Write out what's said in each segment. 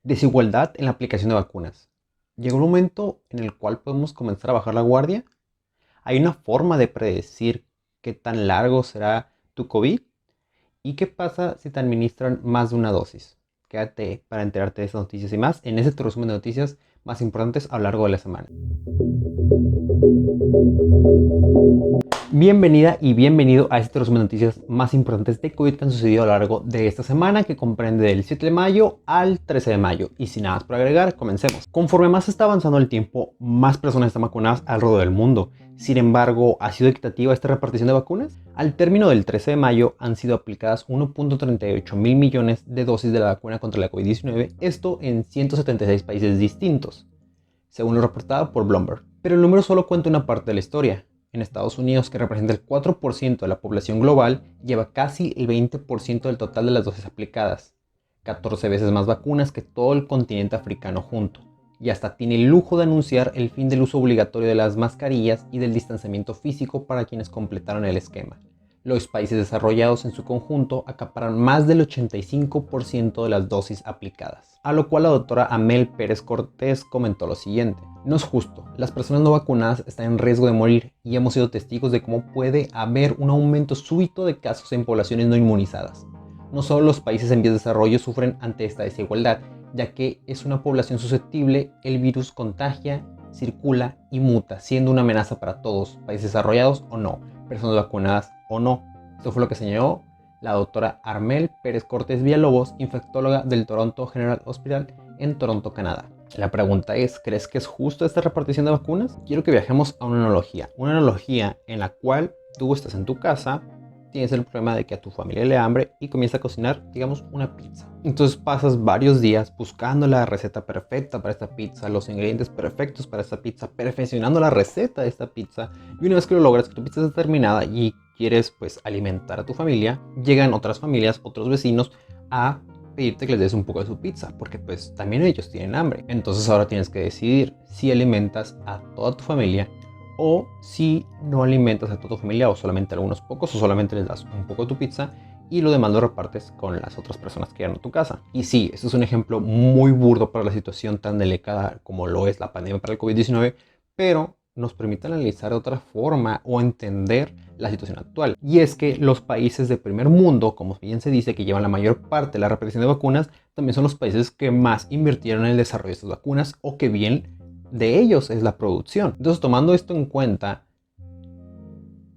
Desigualdad en la aplicación de vacunas. ¿Llegó un momento en el cual podemos comenzar a bajar la guardia? ¿Hay una forma de predecir qué tan largo será tu COVID? ¿Y qué pasa si te administran más de una dosis? Quédate para enterarte de estas noticias y más en ese resumen de noticias más importantes a lo largo de la semana. Bienvenida y bienvenido a este resumen de noticias más importantes de COVID que han sucedido a lo largo de esta semana, que comprende del 7 de mayo al 13 de mayo. Y sin nada más por agregar, comencemos. Conforme más está avanzando el tiempo, más personas están vacunadas alrededor del mundo. Sin embargo, ¿ha sido equitativa esta repartición de vacunas? Al término del 13 de mayo han sido aplicadas 1.38 mil millones de dosis de la vacuna contra la COVID-19, esto en 176 países distintos, según lo reportado por Bloomberg. Pero el número solo cuenta una parte de la historia. En Estados Unidos, que representa el 4% de la población global, lleva casi el 20% del total de las dosis aplicadas, 14 veces más vacunas que todo el continente africano junto, y hasta tiene el lujo de anunciar el fin del uso obligatorio de las mascarillas y del distanciamiento físico para quienes completaron el esquema. Los países desarrollados en su conjunto acaparan más del 85% de las dosis aplicadas. A lo cual la doctora Amel Pérez Cortés comentó lo siguiente: no es justo, las personas no vacunadas están en riesgo de morir y hemos sido testigos de cómo puede haber un aumento súbito de casos en poblaciones no inmunizadas. No solo los países en vías de desarrollo sufren ante esta desigualdad, ya que es una población susceptible, el virus contagia, circula y muta, siendo una amenaza para todos, países desarrollados o no, personas vacunadas o no. Esto fue lo que señaló la doctora Amel Pérez Cortés Villalobos, infectóloga del Toronto General Hospital en Toronto, Canadá. La pregunta es, ¿crees que es justo esta repartición de vacunas? Quiero que viajemos a una analogía en la cual tú estás en tu casa, tienes el problema de que a tu familia le da hambre y comienza a cocinar, digamos, una pizza. Entonces pasas varios días buscando la receta perfecta para esta pizza, los ingredientes perfectos para esta pizza, perfeccionando la receta de esta pizza, y una vez que lo logras, que tu pizza está terminada y quieres pues alimentar a tu familia, llegan otras familias, otros vecinos a pedirte que les des un poco de su pizza, porque pues también ellos tienen hambre. Entonces ahora tienes que decidir si alimentas a toda tu familia o si no alimentas a toda tu familia o solamente a algunos pocos, o solamente les das un poco de tu pizza y lo demás lo repartes con las otras personas que llegan a tu casa. Y sí, esto es un ejemplo muy burdo para la situación tan delicada como lo es la pandemia para el COVID-19, pero nos permite analizar de otra forma o entender la situación actual. Y es que los países de primer mundo, como bien se dice, que llevan la mayor parte de la repartición de vacunas, también son los países que más invirtieron en el desarrollo de estas vacunas, o que bien de ellos es la producción. Entonces, tomando esto en cuenta,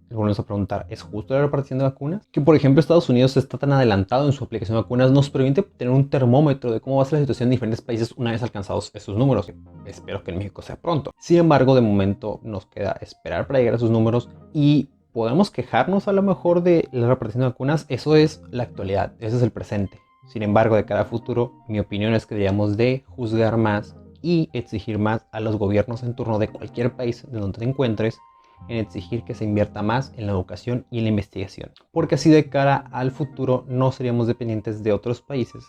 volvemos a preguntar, ¿es justo la repartición de vacunas? Que por ejemplo Estados Unidos está tan adelantado en su aplicación de vacunas, nos permite tener un termómetro de cómo va a ser la situación en diferentes países una vez alcanzados esos números, que espero que en México sea pronto. Sin embargo, de momento nos queda esperar para llegar a esos números y podemos quejarnos a lo mejor de la repartición de vacunas. Eso es la actualidad, ese es el presente. Sin embargo, de cara a futuro, mi opinión es que deberíamos de juzgar más y exigir más a los gobiernos en turno de cualquier país de donde te encuentres, en exigir que se invierta más en la educación y en la investigación, porque así de cara al futuro no seríamos dependientes de otros países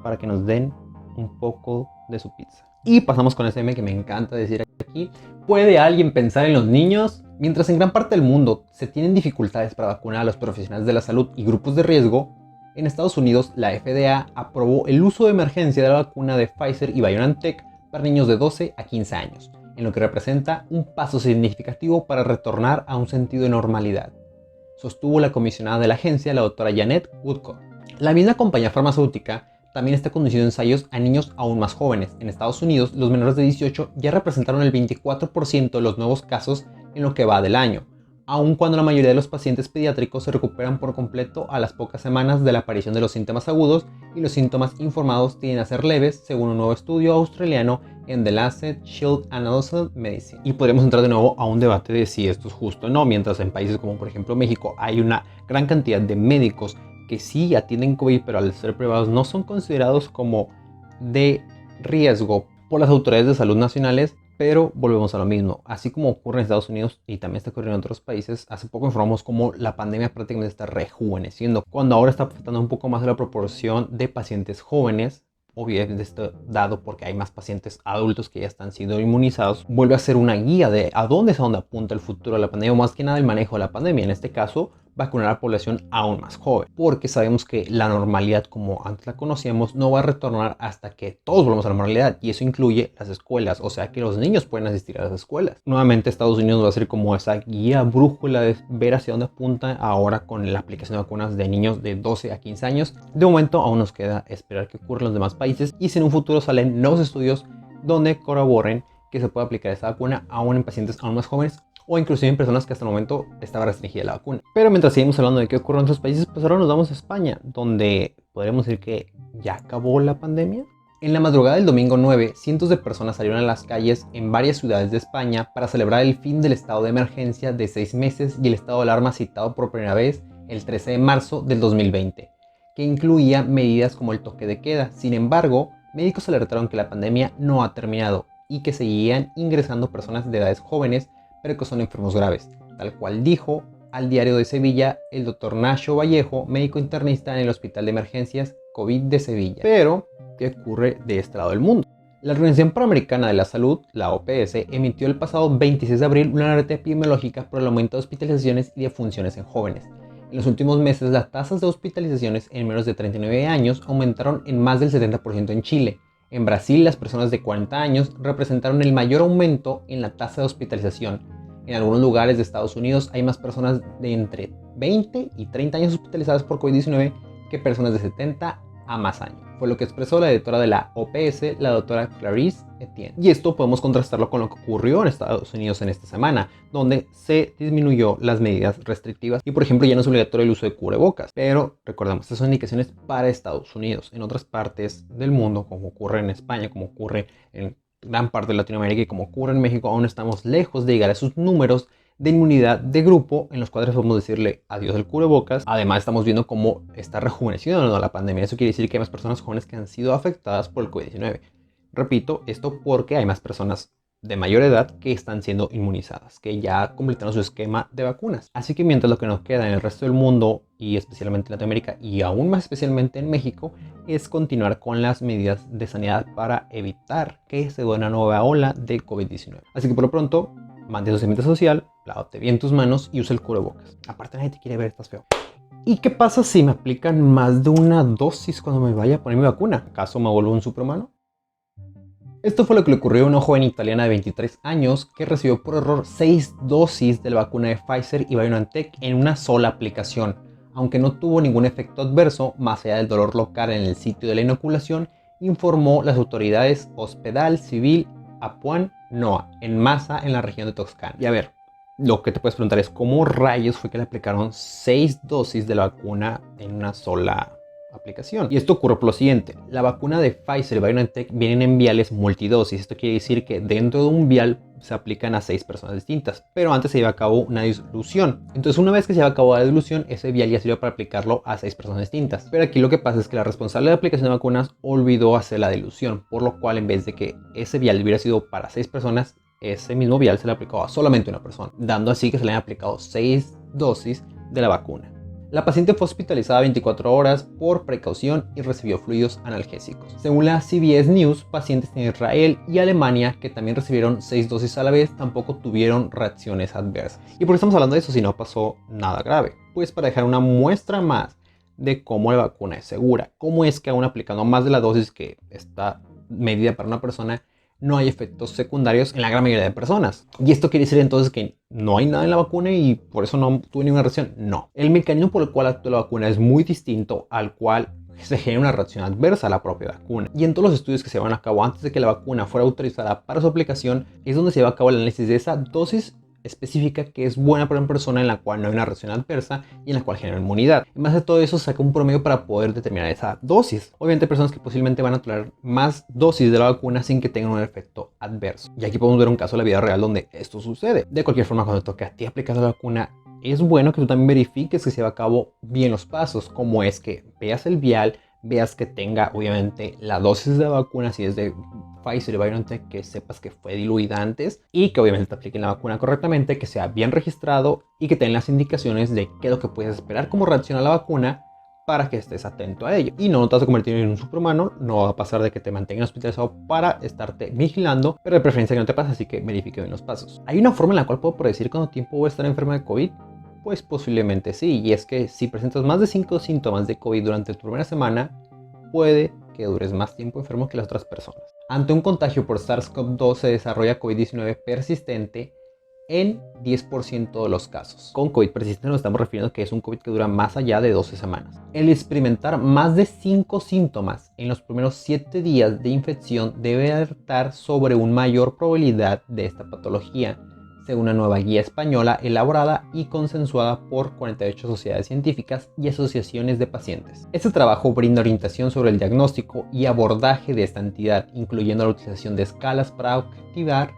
para que nos den un poco de su pizza. Y pasamos con ese meme que me encanta decir aquí: ¿puede alguien pensar en los niños? Mientras en gran parte del mundo se tienen dificultades para vacunar a los profesionales de la salud y grupos de riesgo, en Estados Unidos la FDA aprobó el uso de emergencia de la vacuna de Pfizer y BioNTech para niños de 12 a 15 años, en lo que representa un paso significativo para retornar a un sentido de normalidad, sostuvo la comisionada de la agencia, la doctora Janet Woodcock. La misma compañía farmacéutica también está conduciendo ensayos a niños aún más jóvenes. En Estados Unidos, los menores de 18 ya representaron el 24% de los nuevos casos en lo que va del año, aun cuando la mayoría de los pacientes pediátricos se recuperan por completo a las pocas semanas de la aparición de los síntomas agudos, y los síntomas informados tienden a ser leves, según un nuevo estudio australiano en The Lancet Child and Adolescent Medicine. Y podríamos entrar de nuevo a un debate de si esto es justo o no, mientras en países como por ejemplo México hay una gran cantidad de médicos que sí atienden COVID, pero al ser privados no son considerados como de riesgo por las autoridades de salud nacionales. Pero volvemos a lo mismo, así como ocurre en Estados Unidos y también está ocurriendo en otros países. Hace poco informamos cómo la pandemia prácticamente está rejuveneciendo, cuando ahora está afectando un poco más la proporción de pacientes jóvenes, obviamente esto dado porque hay más pacientes adultos que ya están siendo inmunizados. Vuelve a ser una guía de a dónde es a dónde apunta el futuro de la pandemia, o más que nada el manejo de la pandemia. En este caso, vacunar a la población aún más joven, porque sabemos que la normalidad como antes la conocíamos no va a retornar hasta que todos volvamos a la normalidad, y eso incluye las escuelas, o sea que los niños pueden asistir a las escuelas. Nuevamente Estados Unidos va a ser como esa guía brújula de ver hacia dónde apunta ahora con la aplicación de vacunas de niños de 12 a 15 años. De momento aún nos queda esperar que ocurra en los demás países y si en un futuro salen nuevos estudios donde corroboren que se puede aplicar esta vacuna aún en pacientes aún más jóvenes o inclusive en personas que hasta el momento estaba restringida la vacuna. Pero mientras seguimos hablando de qué ocurre en otros países, pues ahora nos vamos a España, donde podríamos decir que ya acabó la pandemia. En la madrugada del domingo 9, cientos de personas salieron a las calles en varias ciudades de España para celebrar el fin del estado de emergencia de 6 meses y el estado de alarma citado por primera vez el 13 de marzo del 2020, que incluía medidas como el toque de queda. Sin embargo, médicos alertaron que la pandemia no ha terminado y que seguían ingresando personas de edades jóvenes pero que son enfermos graves, tal cual dijo al Diario de Sevilla el doctor Nacho Vallejo, médico internista en el Hospital de Emergencias COVID de Sevilla. Pero, ¿qué ocurre de este lado del mundo? La Organización Panamericana de la Salud, la OPS, emitió el pasado 26 de abril una alerta epidemiológica por el aumento de hospitalizaciones y defunciones en jóvenes. En los últimos meses, las tasas de hospitalizaciones en menores de 39 años aumentaron en más del 70% en Chile. En Brasil, las personas de 40 años representaron el mayor aumento en la tasa de hospitalización. En algunos lugares de Estados Unidos hay más personas de entre 20 y 30 años hospitalizadas por COVID-19 que personas de 70 a más años. Fue lo que expresó la directora de la OPS, la doctora Clarice Etienne. Y esto podemos contrastarlo con lo que ocurrió en Estados Unidos en esta semana, donde se disminuyó las medidas restrictivas y por ejemplo ya no es obligatorio el uso de cubrebocas. Pero recordemos, estas son indicaciones para Estados Unidos. En otras partes del mundo, como ocurre en España, como ocurre en gran parte de Latinoamérica y como ocurre en México, aún estamos lejos de llegar a esos números de inmunidad de grupo en los cuales podemos decirle adiós al cubrebocas. Además estamos viendo cómo está rejuveneciendo la pandemia. Eso quiere decir que hay más personas jóvenes que han sido afectadas por el COVID-19. Repito, esto porque hay más personas de mayor edad que están siendo inmunizadas, que ya completaron su esquema de vacunas. Así que mientras lo que nos queda en el resto del mundo y especialmente en Latinoamérica y aún más especialmente en México es continuar con las medidas de sanidad para evitar que se dé una nueva ola de COVID-19. Así que por lo pronto, mantén tu distanciamiento social, lávate bien tus manos y usa el cubrebocas. Aparte nadie te quiere ver, estás feo. ¿Y qué pasa si me aplican más de una dosis cuando me vaya a poner mi vacuna? ¿Acaso me vuelvo un superhumano? Esto fue lo que le ocurrió a una joven italiana de 23 años que recibió por error 6 dosis de la vacuna de Pfizer y BioNTech en una sola aplicación. Aunque no tuvo ningún efecto adverso, más allá del dolor local en el sitio de la inoculación, informó las autoridades Hospital Civil Apuan Noa, en Massa, en la región de Toscana. Y a ver, lo que te puedes preguntar es ¿cómo rayos fue que le aplicaron 6 dosis de la vacuna en una sola aplicación? Y esto ocurre por lo siguiente: la vacuna de Pfizer y BioNTech vienen en viales multidosis. Esto quiere decir que dentro de un vial se aplican a 6 personas distintas, pero antes se lleva a cabo una dilución. Entonces una vez que se lleva a cabo la dilución, ese vial ya sirve para aplicarlo a 6 personas distintas. Pero aquí lo que pasa es que la responsable de aplicación de vacunas olvidó hacer la dilución, por lo cual en vez de que ese vial hubiera sido para 6 personas, ese mismo vial se le aplicó a solamente una persona, dando así que se le han aplicado 6 dosis de la vacuna. La paciente fue hospitalizada 24 horas por precaución y recibió fluidos analgésicos. Según la CBS News, pacientes en Israel y Alemania que también recibieron 6 dosis a la vez tampoco tuvieron reacciones adversas. ¿Y por qué estamos hablando de eso si no pasó nada grave? Pues para dejar una muestra más de cómo la vacuna es segura, cómo es que aún aplicando más de la dosis que está medida para una persona, no hay efectos secundarios en la gran mayoría de personas. Y esto quiere decir entonces que no hay nada en la vacuna y por eso no tuve ninguna reacción. No. El mecanismo por el cual actúa la vacuna es muy distinto al cual se genera una reacción adversa a la propia vacuna. Y en todos los estudios que se llevan a cabo antes de que la vacuna fuera autorizada para su aplicación es donde se lleva a cabo el análisis de esa dosis específica que es buena para una persona en la cual no hay una reacción adversa y en la cual genera inmunidad. En base a todo eso se saca un promedio para poder determinar esa dosis. Obviamente hay personas que posiblemente van a tolerar más dosis de la vacuna sin que tengan un efecto adverso. Y aquí podemos ver un caso de la vida real donde esto sucede. De cualquier forma, cuando toque a ti aplicar la vacuna, es bueno que tú también verifiques que se lleva a cabo bien los pasos, como es que veas el vial, veas que tenga obviamente la dosis de la vacuna, si es de Pfizer y BioNTech, que sepas que fue diluida antes y que obviamente te apliquen la vacuna correctamente, que sea bien registrado y que tengan las indicaciones de qué es lo que puedes esperar, cómo reacciona la vacuna para que estés atento a ello. Y no te vas a convertir en un superhumano, no va a pasar de que te mantengan hospitalizado para estarte vigilando, pero de preferencia que no te pase, así que verifique bien los pasos. ¿Hay una forma en la cual puedo predecir cuánto tiempo voy a estar enfermo de COVID? Pues posiblemente sí, y es que si presentas más de 5 síntomas de COVID durante tu primera semana, puede que dures más tiempo enfermo que las otras personas. Ante un contagio por SARS-CoV-2 se desarrolla COVID-19 persistente en 10% de los casos. Con COVID persistente nos estamos refiriendo a que es un COVID que dura más allá de 12 semanas. El experimentar más de 5 síntomas en los primeros 7 días de infección debe alertar sobre una mayor probabilidad de esta patología, según una nueva guía española elaborada y consensuada por 48 sociedades científicas y asociaciones de pacientes. Este trabajo brinda orientación sobre el diagnóstico y abordaje de esta entidad, incluyendo la utilización de escalas para activar,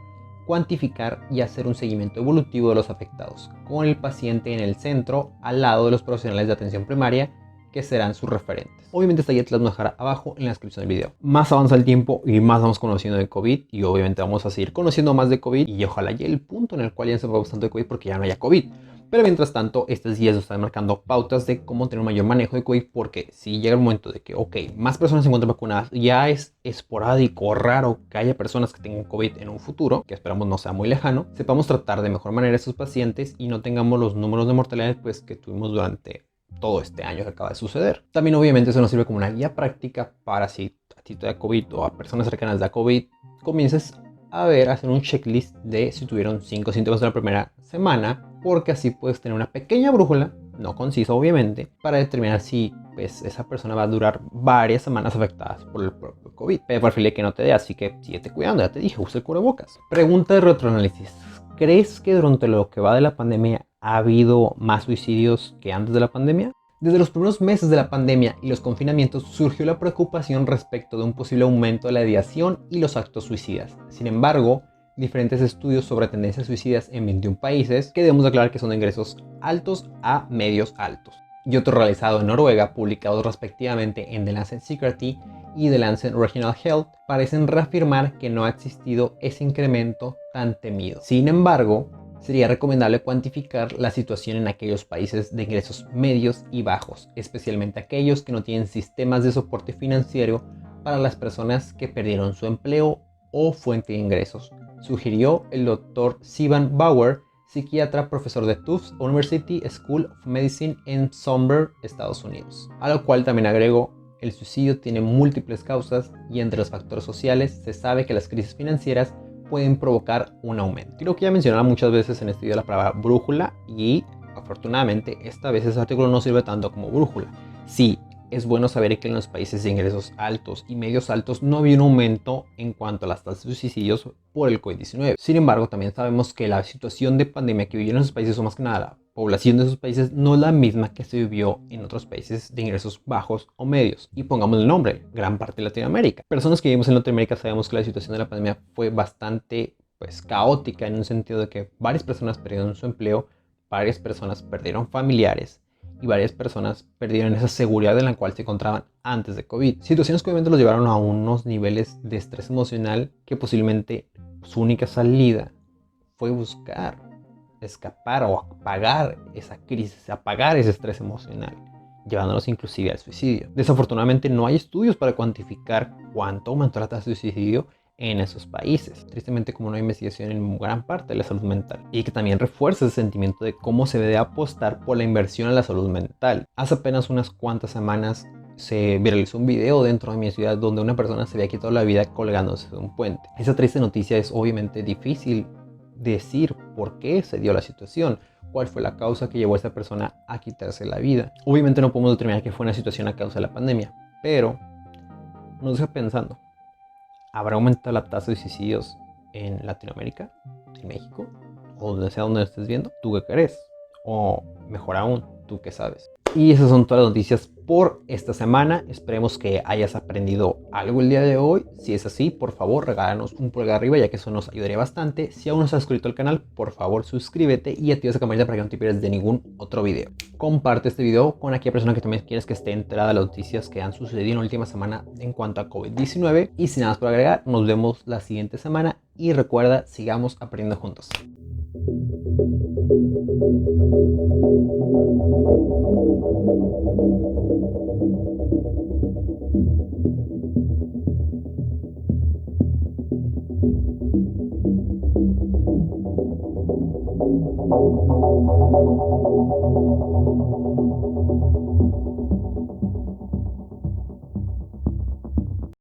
cuantificar y hacer un seguimiento evolutivo de los afectados, con el paciente en el centro, al lado de los profesionales de atención primaria, que serán sus referentes. Obviamente esta guía te la voy a dejar abajo en la descripción del video. Más avanza el tiempo y más vamos conociendo de COVID, y obviamente vamos a seguir conociendo más de COVID, y ojalá llegue el punto en el cual ya se va bastante de COVID porque ya no haya COVID. Pero mientras tanto, estas guías nos están marcando pautas de cómo tener un mayor manejo de COVID, porque si llega el momento de que, ok, más personas se encuentran vacunadas, ya es esporádico, raro que haya personas que tengan COVID en un futuro, que esperamos no sea muy lejano, sepamos tratar de mejor manera a estos pacientes y no tengamos los números de mortalidad pues, que tuvimos durante todo este año que acaba de suceder. También obviamente eso nos sirve como una guía práctica para si a ti te da COVID o a personas cercanas da COVID, comiences a hacer un checklist de si tuvieron 5 síntomas de la primera semana, porque así puedes tener una pequeña brújula, no concisa obviamente, para determinar si pues, esa persona va a durar varias semanas afectadas por el propio COVID. Pero preferible que no te dé, así que síguete cuidando, ya te dije, usa el cubrebocas. Pregunta de retroanálisis. ¿Crees que durante lo que va de la pandemia ha habido más suicidios que antes de la pandemia? Desde los primeros meses de la pandemia y los confinamientos surgió la preocupación respecto de un posible aumento de la ideación y los actos suicidas. Sin embargo, diferentes estudios sobre tendencias suicidas en 21 países, que debemos aclarar que son de ingresos altos a medios altos, y otro realizado en Noruega, publicados respectivamente en The Lancet Psychiatry y The Lancet Regional Health, parecen reafirmar que no ha existido ese incremento tan temido. Sin embargo, sería recomendable cuantificar la situación en aquellos países de ingresos medios y bajos, especialmente aquellos que no tienen sistemas de soporte financiero para las personas que perdieron su empleo o fuente de ingresos, sugirió el Dr. Sivan Bauer, psiquiatra, profesor de Tufts University School of Medicine en Somber, Estados Unidos. A lo cual también agregó: el suicidio tiene múltiples causas y entre los factores sociales se sabe que las crisis financieras pueden provocar un aumento. Creo que ya mencionaba muchas veces en este video la palabra brújula, y afortunadamente esta vez ese artículo no sirve tanto como brújula. Sí, es bueno saber que en los países de ingresos altos y medios altos no había un aumento en cuanto a las tasas de suicidios por el COVID-19. Sin embargo, también sabemos que la situación de pandemia que vivieron esos países, o más que nada la población de esos países, no es la misma que se vivió en otros países de ingresos bajos o medios. Y pongamos el nombre: gran parte de Latinoamérica. Personas que vivimos en Latinoamérica sabemos que la situación de la pandemia fue bastante caótica, en un sentido de que varias personas perdieron su empleo, varias personas perdieron familiares, y varias personas perdieron esa seguridad en la cual se encontraban antes de COVID. Situaciones que obviamente los llevaron a unos niveles de estrés emocional que posiblemente su única salida fue buscar escapar o apagar esa crisis, apagar ese estrés emocional, llevándolos inclusive al suicidio. Desafortunadamente no hay estudios para cuantificar cuánto aumentó la tasa de suicidio en esos países, tristemente, como no hay investigación en gran parte de la salud mental, y que también refuerza ese sentimiento de cómo se debe apostar por la inversión en la salud mental. Hace apenas unas cuantas semanas se viralizó un video dentro de mi ciudad donde una persona se había quitado la vida colgándose de un puente. Esa triste noticia es obviamente difícil decir por qué se dio la situación, cuál fue la causa que llevó a esa persona a quitarse la vida. Obviamente no podemos determinar que fue una situación a causa de la pandemia, pero nos deja pensando: ¿habrá aumentado la tasa de suicidios en Latinoamérica, en México, o donde sea donde estés viendo? ¿Tú qué crees? O mejor aún, ¿tú qué sabes? Y esas son todas las noticias por esta semana. Esperemos que hayas aprendido algo el día de hoy. Si es así, por favor, regálanos un pulgar arriba, ya que eso nos ayudaría bastante. Si aún no estás suscrito al canal, por favor suscríbete y activa esa campanita para que no te pierdas de ningún otro video. Comparte este video con aquella persona que también quieres que esté enterada de las noticias que han sucedido en la última semana en cuanto a COVID-19. Y sin nada más por agregar, nos vemos la siguiente semana. Y recuerda, sigamos aprendiendo juntos.